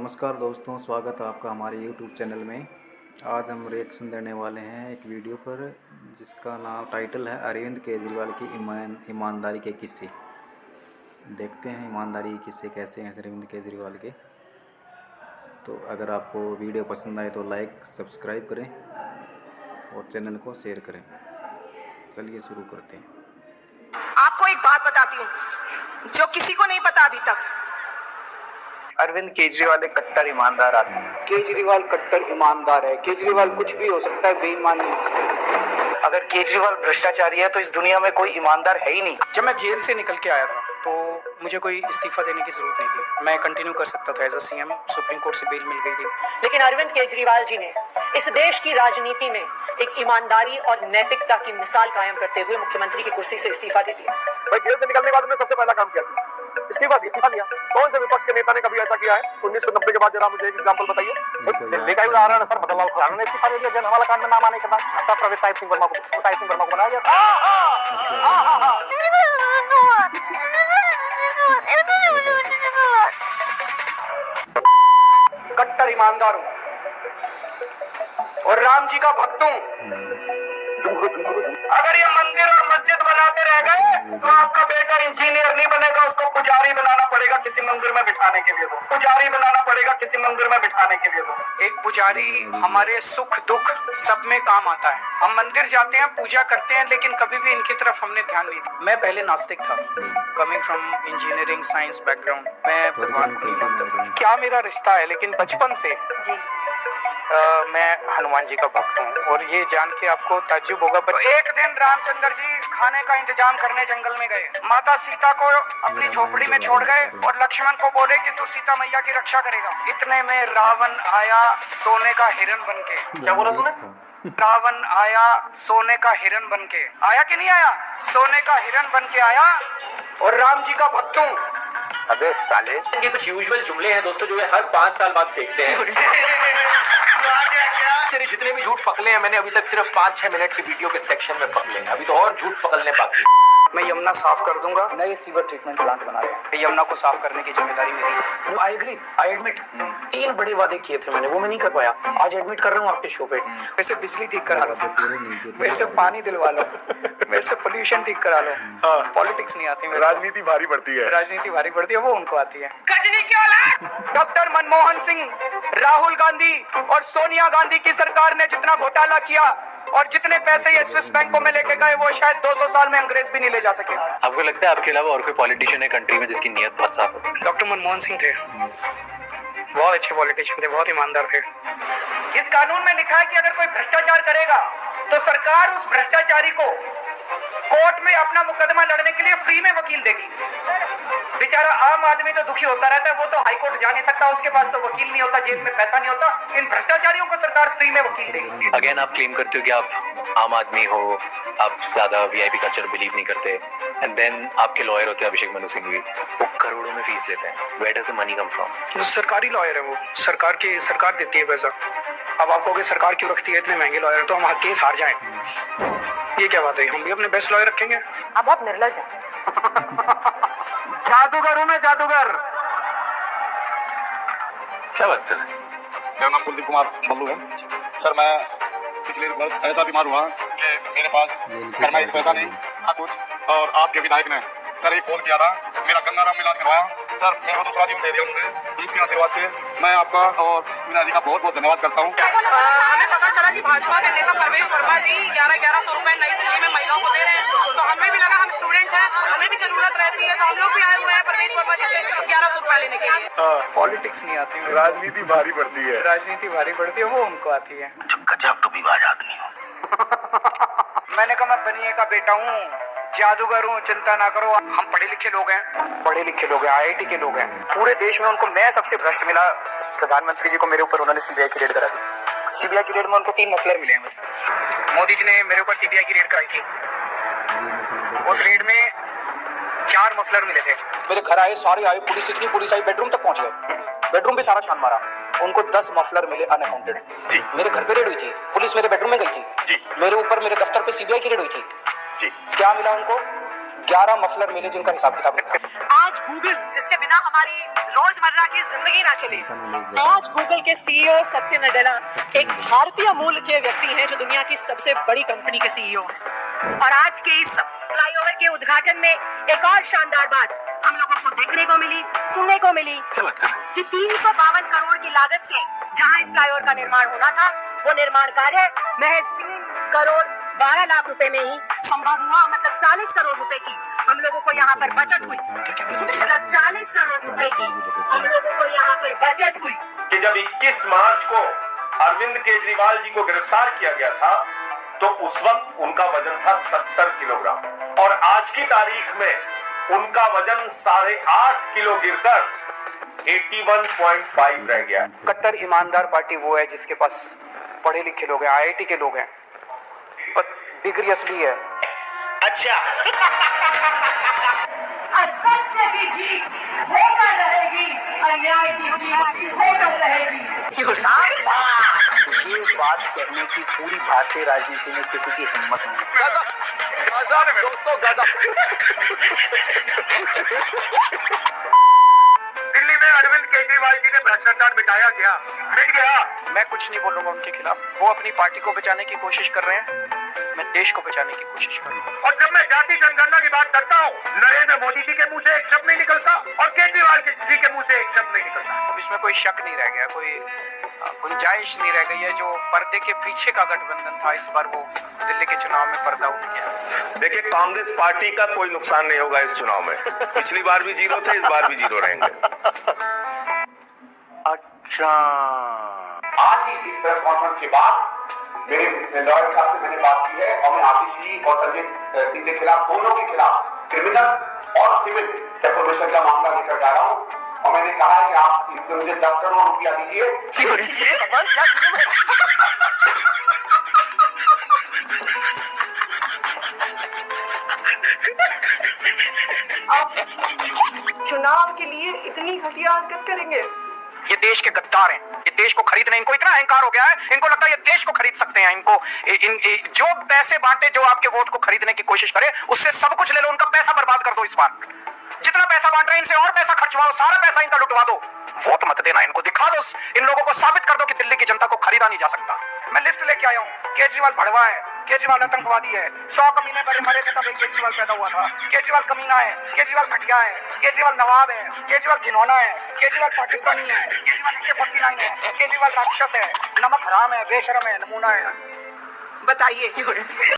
नमस्कार दोस्तों, स्वागत है आपका हमारे YouTube चैनल में। आज हम रिएक्शन देने वाले हैं एक वीडियो पर जिसका नाम टाइटल है अरविंद केजरीवाल की ईमानदारी के किस्से। देखते हैं ईमानदारी के किस्से कैसे हैं अरविंद केजरीवाल के। तो अगर आपको वीडियो पसंद आए तो लाइक सब्सक्राइब करें और चैनल को शेयर करें। चलिए शुरू करते हैं। आपको एक बात बताती हूँ जो किसी को नहीं पता अभी तक। अरविंद केजरीवाल एक कट्टर ईमानदार आदमी है। केजरीवाल कट्टर ईमानदार है। केजरीवाल कुछ भी हो सकता है, बेईमान नहीं हो सकता। अगर केजरीवाल भ्रष्टाचारी है तो इस दुनिया में कोई ईमानदार है ही नहीं। जब मैं जेल से निकल के आया था तो मुझे कोई इस्तीफा देने की जरूरत नहीं थी। मैं कंटिन्यू कर सकता था as a CM. Supreme court से बेल मिल गई थी। लेकिन अरविंद केजरीवाल जी ने इस देश की राजनीति में एक ईमानदारी और नैतिकता की मिसाल कायम करते हुए मुख्यमंत्री की कुर्सी से इस्तीफा दे दिया। भाई जेल से निकलने के बाद उन्होंने सबसे पहला काम किया, इस्तीफा दिया। कौन से विपक्ष के नेता ने कभी ऐसा किया है 1990 के बाद? जरा मुझे एक एग्जांपल बताइए। दिल्ली का ही उदाहरण है सर, मदनलाल खुराना ने इस्तीफा दे दिया जन हवाला कांड में नाम आने के बाद। तब प्रवेश साहिब सिंह वर्मा को बनाया गया। कट्टर ईमानदार हूँ और राम जी का भक्त हूँ। अगर ये मंदिर और मस्जिद बनाते रह गए तो आपका बेटा इंजीनियर नहीं बनेगा, उसको पुजारी बनाना पड़ेगा किसी मंदिर में बिठाने के लिए। दोस्त पुजारी बनाना पड़ेगा किसी मंदिर में बिठाने के लिए। दोस्त एक पुजारी हमारे सुख दुख सब में काम आता है। हम मंदिर जाते हैं, पूजा करते हैं, लेकिन कभी भी इनकी तरफ हमने ध्यान नहीं दिया। मैं पहले नास्तिक था, coming from engineering science background. मैं भगवान को नहीं मानता था। क्या मेरा रिश्ता है, लेकिन बचपन से जी मैं हनुमान जी का भक्त हूँ। और ये जान के आपको ताज्जुब होगा, एक दिन रामचंद्र जी खाने का इंतजाम करने जंगल में गए। माता सीता को अपनी झोपड़ी में छोड़ गए और लक्ष्मण को बोले कि तू सीता मैया की रक्षा करेगा। इतने में रावण आया सोने का हिरण बन के। क्या बोला तूने? रावण आया सोने का हिरण बन के। आया कि नहीं आया? सोने का हिरण बन के आया और राम जी का भक्त हूँ। अबे साले, इनके कुछ यूजुअल जुमले हैं दोस्तों जो ये हर 5 साल बाद फेंकते हैं। तेरे जितने भी झूठ पकड़े हैं मैंने अभी तक सिर्फ 5-6 मिनट की वीडियो के सेक्शन में पकड़े हैं। अभी तो और झूठ पकड़ने बाकी। मैं यमुना साफ कर दूंगा। नए सीवर ट्रीटमेंट प्लांट बना रहे हैं। यमुना को साफ करने की जिम्मेदारी मेरी है। I agree, I admit. 3 बड़े वादे किए थे मैंने, वो मैं नहीं कर पाया। आज एडमिट कर रहा हूँ आपके शो पे। मेरे से बिजली ठीक करा लो, मेरे से पानी दिलवा लो, मेरे से पोल्यूशन ठीक करा लो। पॉलिटिक्स नहीं आती, राजनीति भारी पड़ती है। राजनीति भारी पड़ती है, वो उनको आती है। कजली की औलाद डॉक्टर मनमोहन सिंह, राहुल गांधी और सोनिया गांधी की सरकार ने जितना घोटाला किया और जितने पैसे ये स्विस बैंकों में लेके गए वो शायद 200 साल में अंग्रेज भी नहीं ले जा सके। आपको लगता है आपके अलावा और कोई पॉलिटिशियन है कंट्री में जिसकी नीयत बहुत साफ है? डॉक्टर मनमोहन सिंह थे, बहुत अच्छे पॉलिटिशियन थे, बहुत ईमानदार थे। इस कानून में लिखा है कि अगर कोई भ्रष्टाचार करेगा तो सरकार उस भ्रष्टाचारी को कोर्ट में अपना मुकदमा लड़ने के लिए फ्री में वकील देगी। बेचारा आम आदमी तो दुखी होता रहता है, वो तो हाई कोर्ट जा नहीं सकता, उसके पास तो वकील नहीं होता, जेब में पैसा नहीं होता। इन भ्रष्टाचारियों को सरकार फ्री में वकील देगी। अगेन आप क्लेम करते हो कि आप आम आदमी हो, आप ज्यादा वीआईपी कल्चर बिलीव नहीं करते, एंड देन आपके लॉयर होते हैं अभिषेक मनु सिंघवी, वो करोड़ों में फीस लेते हैं। Where does the money come from? वो सरकारी लॉयर है, वो सरकार देती है पैसा। अब आप कहोगे सरकार क्यों रखती है इतने महंगे लॉयर, तो हम केस हार जाएं। ये क्या बात है? हम भी अपने बेस्ट लॉयर रखेंगे। अब आप निर्लज हैं। जादूगर हूँ मैं, जादूगर। क्या बात कर रहे हैं? मेरा नाम कुलदीप कुमार मल्लू है सर। मैं पिछले वर्ष ऐसा बीमार हुआ कि मेरे पास घर में एक पैसा नहीं था कुछ, और आपके विधायक ने सर एक फोन किया था, मेरा गंगाराम में इलाज करवाया सर। मेरे को दूसरा जीवन दे दिया उन्होंने। आपकी आशीर्वाद से मैं आपका और मीना जी का बहुत बहुत धन्यवाद करता हूँ। हमें पता चला कि भाजपा के नेता परवेश वर्मा जी 1100 रुपए नई दिल्ली में महिलाओं को दे रहे हैं, तो हमें भी लगा हम स्टूडेंट हैं, हमें भी जरूरत रहती है, तो हम लोग भी आए हुए हैं परवेश वर्मा जी से 1100 रुपए लेने के लिए। पॉलिटिक्स नहीं आती, राजनीति भारी पड़ती है। राजनीति भारी पड़ती है, वो उनको आती है। गजब तो विवाद आदमी हो। मैंने कहा मैं बनिए का बेटा हूँ, जादूगर हूँ, चिंता ना करो। हम पढ़े लिखे लोग हैं, IIT के लोग हैं। पूरे देश में उनको मैं सबसे भ्रष्ट मिला। प्रधानमंत्री जी को मेरे ऊपर उन्होंने सीबीआई की रेड करा दी। सीबीआई की रेड में उनको 3 मफलर मिले हैं बस। मोदी जी ने मेरे ऊपर सीबीआई की रेड कराई थी, उस रेड में 4 मफलर मिले थे। मेरे घर आए, सारे आए, पुलिस इतनी पुलिस आई, बेडरूम तक पहुंच गए, बेडरूम पे सारा छान मारा। उनको 10 मफलर मिले अनअकाउंटेड। मेरे घर पे रेड हुई थी, पुलिस मेरे बेडरूम में गई थी, मेरे ऊपर मेरे दफ्तर पे सीबीआई की रेड हुई थी। क्या मिला उनको? 11 मफलर मिले जिनका हिसाब किताब। आज गूगल जिसके बिना हमारी रोजमर्रा की जिंदगी ना चले। आज गूगल के सीईओ सत्य नाडेला एक भारतीय मूल के व्यक्ति हैं जो दुनिया की सबसे बड़ी कंपनी के सीईओ हैं। और आज के इस फ्लाईओवर के उद्घाटन में एक और शानदार बात हम लोगों को देखने को मिली, सुनने को मिली कि 352 करोड़ की लागत से जहां इस फ्लाईओवर का निर्माण होना था, वो निर्माण कार्य महज 3 करोड़ 12 लाख रुपए में ही संभव हुआ। मतलब 40 करोड़ रुपए की हम लोगों को यहाँ पर बचत हुई। मतलब 40 करोड़ रुपए की हम लोगों को यहाँ पर बचत हुई। कि जब 21 मार्च को अरविंद केजरीवाल जी को गिरफ्तार किया गया था तो उस वक्त उनका वजन था 70 किलोग्राम और आज की तारीख में उनका वजन 8.5 किलो गिरकर 81.5 रह गया। कट्टर ईमानदार पार्टी वो है जिसके पास पढ़े लिखे लोग हैं, IIT के लोग हैं, पर डिग्री असली है। अच्छा असत्य की जीत होकर रहेगी, अन्याय की जीत होकर रहेगी। ये बात कहने की पूरी भारतीय राजनीति में किसी की हिम्मत नहीं है। गजब दोस्तों, गजब। दिल्ली में अरविंद केजरीवाल जी ने भ्रष्टाचार मिटाया गया, मिट गया। मैं कुछ नहीं बोलूंगा उनके खिलाफ। वो अपनी पार्टी को बचाने की कोशिश कर रहे हैं, मैं देश को बचाने की कोशिश कर रहा हूँ। और जब मैं जाति जनगणना की बात करता हूँ, नरेंद्र मोदी जी के मुंह से एक शब्द नहीं निकलता और केजरीवाल जी के मुंह से एक शब्द नहीं निकलता। अब इसमें कोई शक नहीं रह गया, कोई गुंजाइश नहीं रह गई है। जो पर्दे के पीछे का गठबंधन था, इस बार वो दिल्ली के चुनाव में पर्दा उठ गया। देखिए, कांग्रेस पार्टी का कोई नुकसान नहीं होगा इस चुनाव में। पिछली बार भी 0 थे, इस बार भी 0 रहेंगे। अच्छा, आज की इस प्रेस कॉन्फ्रेंस के बाद मेरे लॉयर साहब से मैंने बात की है और मैं आतिश जी और संजय सिंह के खिलाफ, दोनों के खिलाफ क्रिमिनल और सिविल डेफोमेशन का मामला लेकर जा रहा हूँ। और मैंने कहा है कि आप मुझे 10 करोड़ रुपया दीजिए। चुनाव के लिए इतनी घटिया हरकत करेंगे? ये देश के गद्दार हैं, ये देश को खरीदने, इनको इतना अहंकार हो गया है, इनको लगता है ये देश को खरीद सकते हैं। इनको जो पैसे बांटे, जो आपके वोट को खरीदने की कोशिश करे, उससे सब कुछ ले लो, उनका पैसा बर्बाद कर दो। इस बार जितना पैसा बांट रहे हैं, इनसे और पैसा खर्चवाओ, सारा पैसा इनका लुटवा दो। वोट मत देना, इनको दिखा दो, इन लोगों को साबित कर दो कि दिल्ली की जनता को खरीदा नहीं जा सकता। मैं लिस्ट लेके आया हूँ। केजरीवाल भड़वा है, केजरीवाल आतंकवादी है, 100 कमीने मरे थे तब एक केजरीवाल पैदा हुआ था। केजरीवाल कमीना है, केजरीवाल घटिया है, केजरीवाल नवाब है, केजरीवाल घिनौना है, केजरीवाल पाकिस्तानी है, केजरीवाल AK-49 है, केजरीवाल राक्षस है, नमक हराम है, बेशरम है, नमूना है। बताइए